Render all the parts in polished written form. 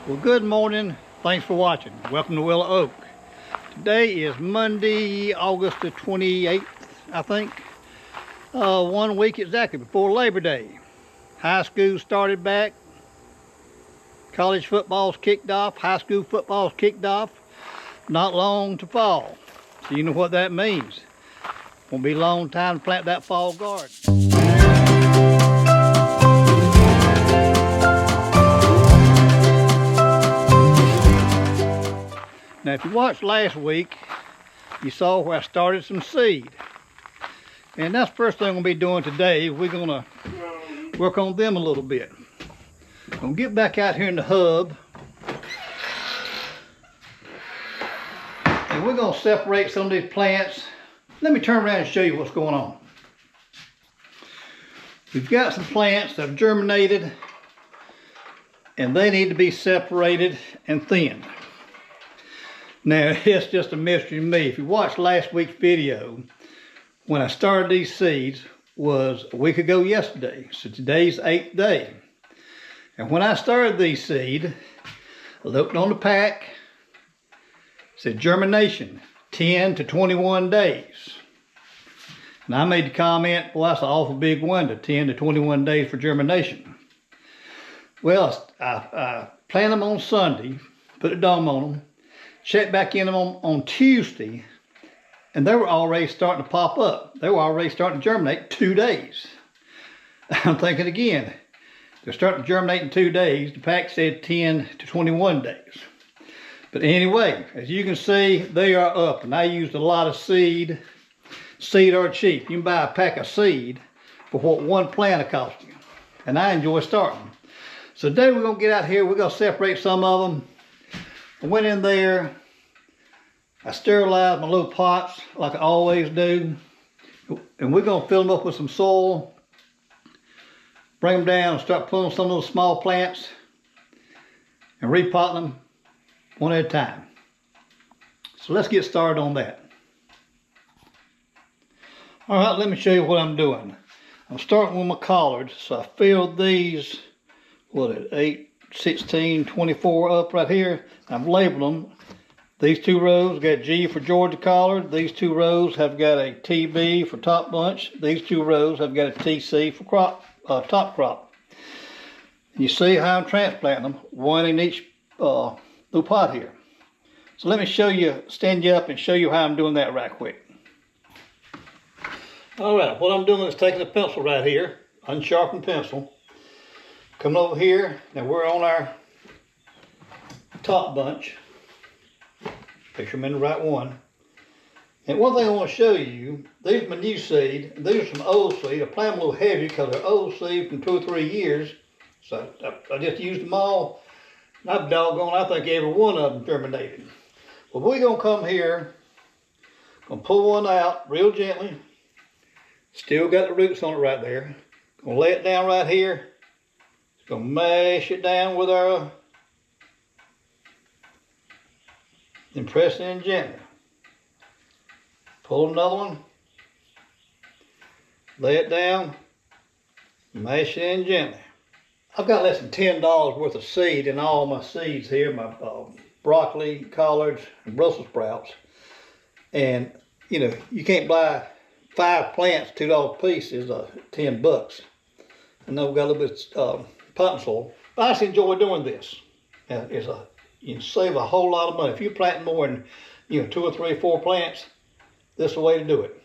Well, good morning. Thanks for watching. Welcome to Willow Oak. Today is Monday, August the 28th, I think. 1 week exactly before Labor Day. High school started back. College football's kicked off. High school football's kicked off. Not long to fall. So you know what that means. Won't be a long time to plant that fall garden. Now, if you watched last week, you saw where I started some seed. And that's the first thing I'm going to be doing today. We're going to work on them a little bit. I'm going to get back out here in the hub. And we're going to separate some of these plants. Let me turn around and show you what's going on. We've got some plants that have germinated, and they need to be separated and thinned. Now, it's just a mystery to me. If you watched last week's video, when I started these seeds was a week ago yesterday. So today's the 8th day. And when I started these seeds, I looked on the pack. It said germination, 10 to 21 days. And I made the comment, well, that's an awful big window, 10 to 21 days for germination. Well, I planted them on Sunday, put a dome on them, checked back in them on Tuesday, and they were already starting to pop up. They were already starting to germinate 2 days. I'm thinking again, they're starting to germinate in 2 days. The pack said 10 to 21 days. But anyway, as you can see, they are up, and I used a lot of seed. Seed are cheap. You can buy a pack of seed for what one plant will cost you. And I enjoy starting. So today we're going to get out here, we're going to separate some of them. I went in there, I sterilized my little pots like I always do, and we're going to fill them up with some soil, bring them down and start pulling some of those small plants and repotting them one at a time. So let's get started on that. All right, let me show you what I'm doing. I'm starting with my collards, so I filled these, 8, 16, 24 up right here. I've labeled them. These 2 rows got G for Georgia collard. These 2 rows have got a TB for top bunch. These 2 rows have got a TC for top crop. You see how I'm transplanting them, one in each little pot here. So let me show you, stand you up and show you how I'm doing that right quick. All right, what I'm doing is taking a pencil right here, unsharpened pencil, coming over here. Now we're on our top bunch. Make sure I'm in the right one. And one thing I want to show you, these are my new seed. These are some old seed. I planted them a little heavy because they're old seed from 2 or 3 years. So I just used them all. And I'm doggone, I think every one of them germinated. Well, we're going to come here, going to pull one out real gently. Still got the roots on it right there. Going to lay it down right here. Going to mash it down with our, then press it in gently. Pull another one. Lay it down. Mash it in gently. I've got less than $10 worth of seed in all my seeds here. My broccoli, collards, and Brussels sprouts. And, you know, you can't buy 5 plants, $2 a piece is $10. I know we've got a little bit of potting soil. But I just enjoy doing this. You can save a whole lot of money. If you're planting more than 2 or 3 or 4 plants, this is the way to do it.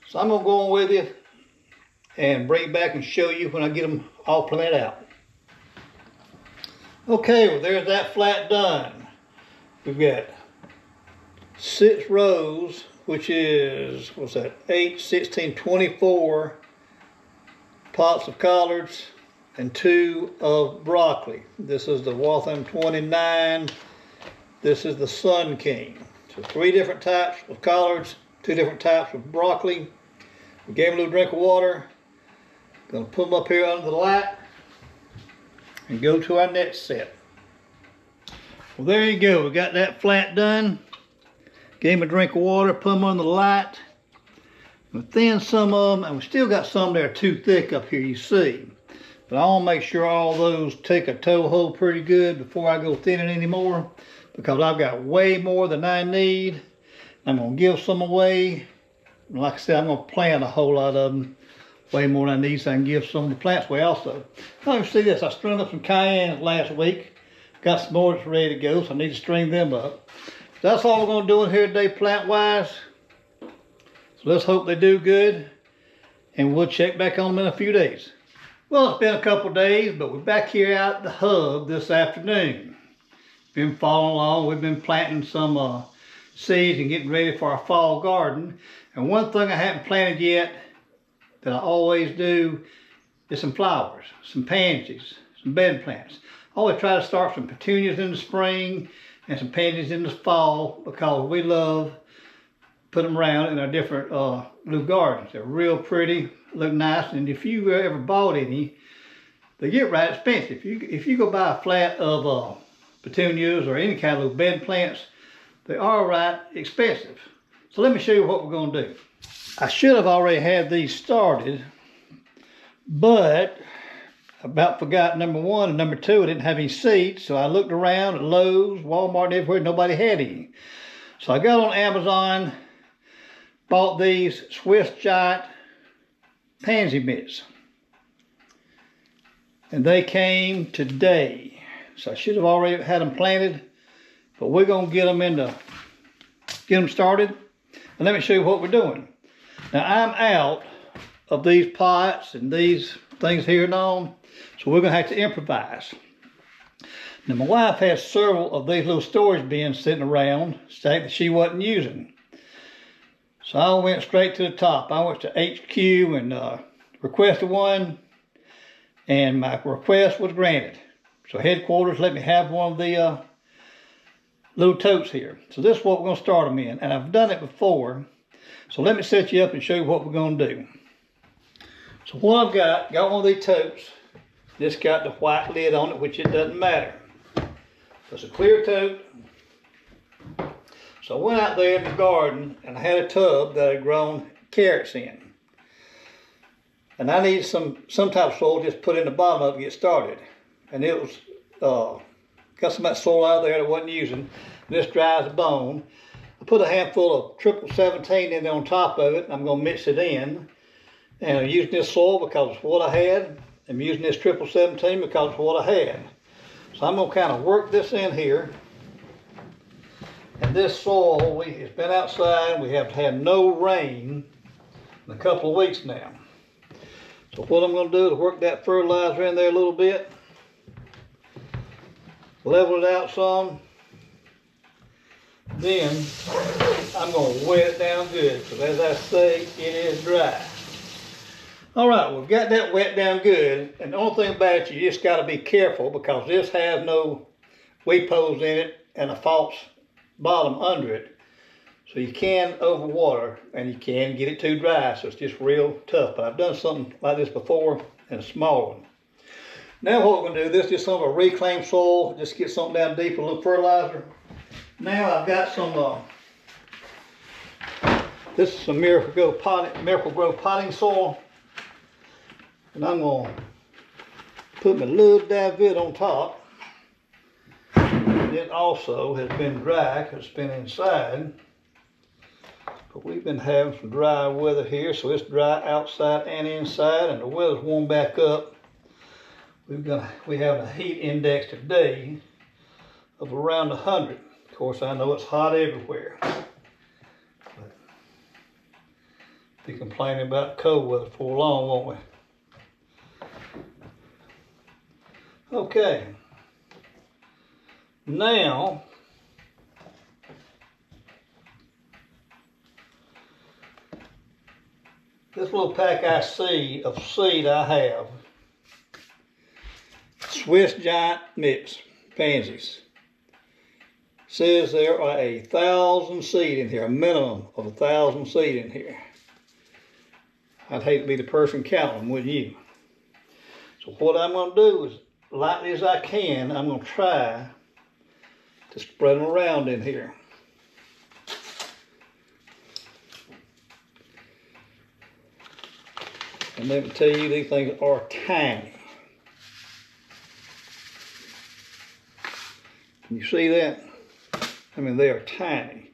So I'm going to go on with you and bring it back and show you when I get them all planted out. Okay, well there's that flat done. We've got 6 rows, which is, 8, 16, 24 pots of collards and 2 of broccoli. This is the Waltham 29. This is the Sun King. So 3 different types of collards, 2 different types of broccoli. We gave them a little drink of water. Gonna put them up here under the light and go to our next set. Well, there you go. We got that flat done. Gave them a drink of water, put them under the light. We thinned some of them, and we still got some that are too thick up here, you see. But I want to make sure all those take a toe hold pretty good before I go thinning anymore, because I've got way more than I need. I'm going to give some away. Like I said, I'm going to plant a whole lot of them, way more than I need, so I can give some of the plants away also. Now you see this, I stringed up some cayennes last week. Got some more that's ready to go, so I need to string them up. So that's all we're going to do in here today, plant-wise. So let's hope they do good, and we'll check back on them in a few days. Well, it's been a couple days, but we're back here out at the hub this afternoon. Been following along. We've been planting some seeds and getting ready for our fall garden. And one thing I haven't planted yet that I always do is some flowers, some pansies, some bed plants. I always try to start some petunias in the spring and some pansies in the fall, because we love putting them around in our different little gardens. They're real pretty, look nice, and if you ever bought any, they get right expensive. If you go buy a flat of petunias or any kind of little bed plants, they are right expensive. So let me show you what we're going to do. I should have already had these started, but I about forgot number one, and number two, I didn't have any seeds. So I looked around at Lowe's, Walmart, everywhere, nobody had any. So I got on Amazon, bought these Swiss Giant pansy mix, and they came today. So I should have already had them planted, but we're gonna get them started. And let me show you what we're doing. Now I'm out of these pots and these things here and on, so we're gonna have to improvise. Now my wife has several of these little storage bins sitting around, stacked that she wasn't using. So I went straight to the top. I went to HQ and requested one, and my request was granted. So headquarters let me have one of the little totes here. So this is what we're going to start them in, and I've done it before. So let me set you up and show you what we're going to do. So what I've got one of these totes. This got the white lid on it, which it doesn't matter. So it's a clear tote. So I went out there in the garden and I had a tub that I'd grown carrots in. And I needed some type of soil just put in the bottom of it to get started. And it was, got some of that soil out there that I wasn't using. This dry as a bone. I put a handful of triple 17 in there on top of it, and I'm going to mix it in. And I'm using this soil because it's what I had. I'm using this triple 17 because it's what I had. So I'm going to kind of work this in here. And this soil, it's been outside. We have had no rain in a couple of weeks now. So what I'm going to do is work that fertilizer in there a little bit. Level it out some. Then I'm going to wet it down good, because as I say, it is dry. All right, we've got that wet down good, and the only thing about it, you just got to be careful, because this has no weep holes in it and a false bottom under it. So you can overwater, and you can get it too dry, so it's just real tough. But I've done something like this before in a small one. Now what we're going to do, this is just some of a reclaimed soil, just get something down deep, a little fertilizer. Now I've got some, this is some Miracle-Gro potting soil. And I'm going to put my little David on top. It also has been dry because it's been inside. But we've been having some dry weather here, so it's dry outside and inside, and the weather's warmed back up. We have a heat index today of around 100. Of course, I know it's hot everywhere. But be complaining about cold weather for long, won't we? Okay. Now, this little pack of seed I have, Swiss Giant mix, pansies. Says there are 1,000 seed in here, a minimum of 1,000 seed in here. I'd hate to be the person counting them, wouldn't you? So what I'm going to do is, lightly as I can, I'm going to try to spread them around in here. And let me tell you, these things are tiny. Can you see that? I mean, they are tiny.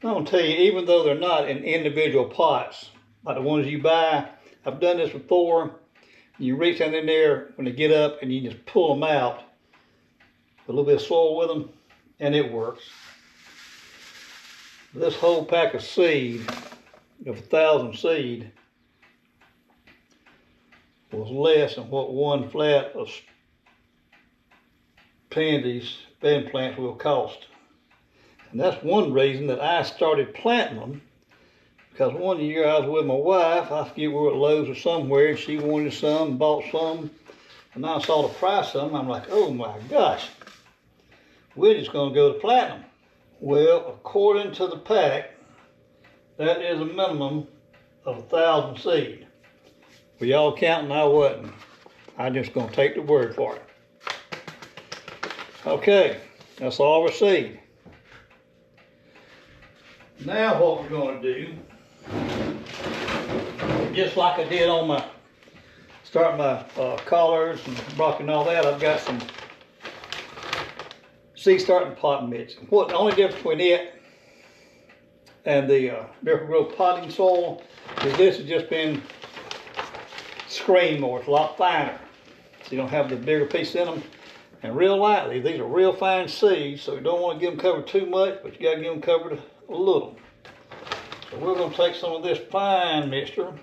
I'm gonna tell you, even though they're not in individual pots, like the ones you buy, I've done this before. You reach down in there when they get up and you just pull them out, a little bit of soil with them, and it works. This whole pack of seed, of 1,000 seed, was less than what one flat of pansies, bed plants will cost. And that's one reason that I started planting them, because one year I was with my wife, I forget where at Lowe's or somewhere, and she wanted some, bought some, and I saw the price of them, I'm like, oh my gosh, we're just gonna go to planting them. Well, according to the pack, that is a minimum of 1,000 seed. Were y'all counting? I wasn't. I'm just gonna take the word for it. Okay, that's all our seed. Now what we're gonna do, just like I did on my, starting my collards and broccoli and all that, I've got some seed starting pot mix. What the only difference between it and the Miracle-Gro potting soil is this has just been screened more. It's a lot finer, so you don't have the bigger piece in them. And real lightly, these are real fine seeds, so you don't want to get them covered too much, but you got to get them covered a little. So we're going to take some of this fine mixture,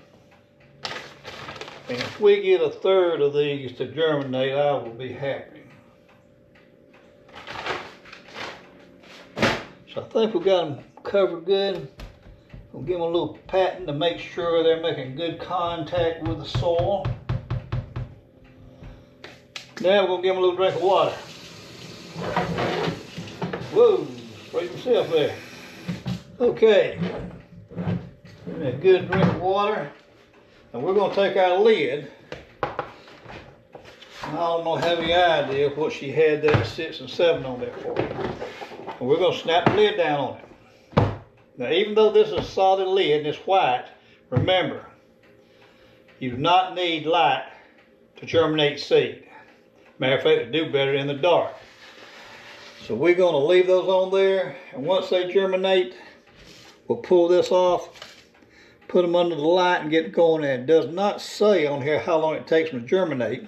and if we get 1/3 of these to germinate, I will be happy. So I think we've got them covered good. We'll give them a little patting to make sure they're making good contact with the soil. Now we're going to give them a little drink of water. Whoa, sprayed himself there. Okay, give me a good drink of water. And we're going to take our lid. I don't have any idea what she had that 6 and 7 on there for. And we're going to snap the lid down on it. Now, even though this is a solid lid and it's white, remember, you do not need light to germinate seed. Matter of fact, they do better in the dark. So we're going to leave those on there, and once they germinate, we'll pull this off, put them under the light and get going. And it does not say on here how long it takes them to germinate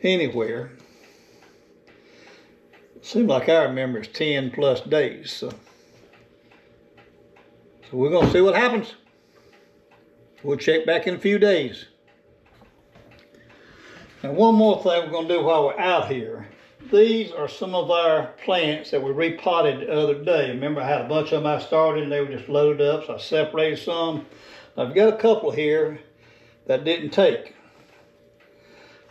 anywhere. It seems like I remember it's 10+ days. So we're going to see what happens. We'll check back in a few days. Now, one more thing we're going to do while we're out here. These are some of our plants that we repotted the other day. Remember, I had a bunch of them I started and they were just loaded up, so I separated some. I've got a couple here that didn't take.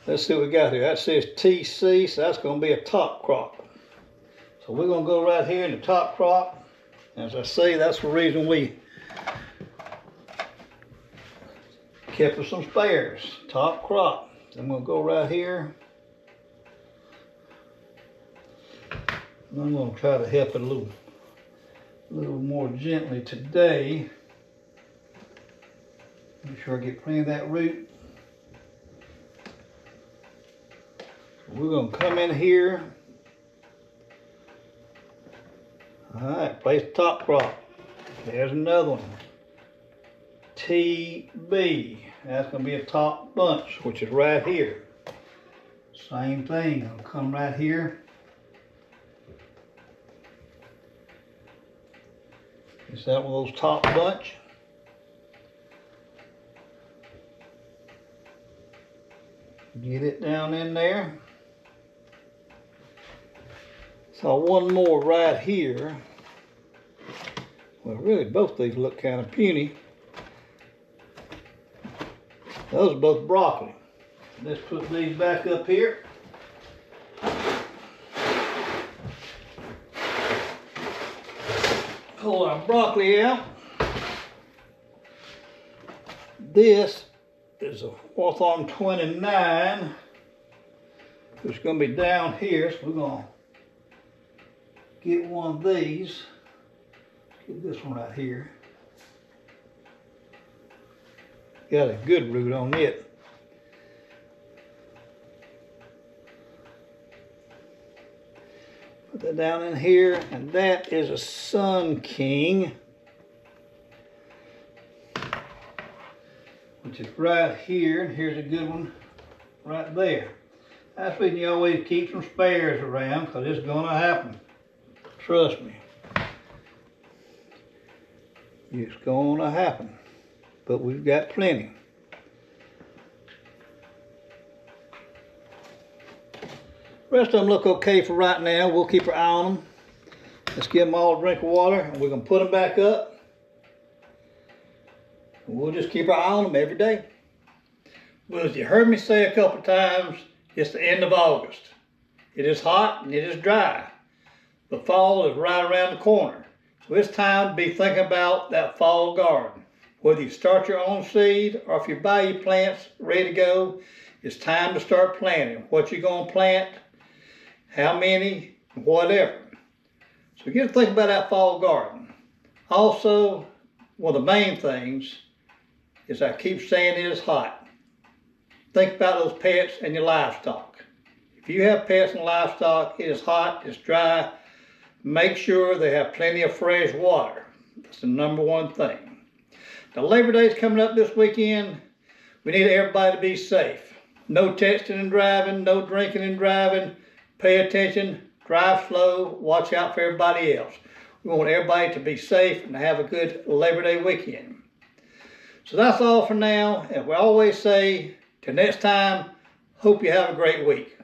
Let's see what we got here. That says TC, so that's going to be a top crop. So we're going to go right here in the top crop. As I say, that's the reason we kept us some spares. Top crop. I'm going to go right here. And I'm going to try to help it a little more gently today. Make sure I get plenty of that root. So we're going to come in here. All right, place the top crop. There's another one. TB. That's going to be a top bunch, which is right here. Same thing. I'll come right here. Is that one of those top bunch? Get it down in there. So one more right here. Well, really, both these look kind of puny. Those are both broccoli. Let's put these back up here. Pull our broccoli out. This is a Hawthorne 29. It's going to be down here, so we're going to get one of these. Get this one right here. Got a good root on it. Put that down in here, and that is a Sun King, which is right here. And here's a good one right there. That's when you always keep some spares around, because it's going to happen. Trust me. It's going to happen. But we've got plenty. Rest of them look okay for right now. We'll keep our eye on them. Let's give them all a drink of water, and we're going to put them back up. And we'll just keep our eye on them every day. Well, as you heard me say a couple times, it's the end of August. It is hot and it is dry. The fall is right around the corner. So it's time to be thinking about that fall garden. Whether you start your own seed or if you buy your plants ready to go, it's time to start planting. What you're going to plant, how many, whatever. So get to think about that fall garden. Also, one of the main things is I keep saying it is hot. Think about those pets and your livestock. If you have pets and livestock, it is hot, it's dry. Make sure they have plenty of fresh water. That's the number one thing. Now, Labor Day is coming up this weekend. We need everybody to be safe. No texting and driving, no drinking and driving. Pay attention, drive slow, watch out for everybody else. We want everybody to be safe and have a good Labor Day weekend. So that's all for now. As we always say, till next time, hope you have a great week.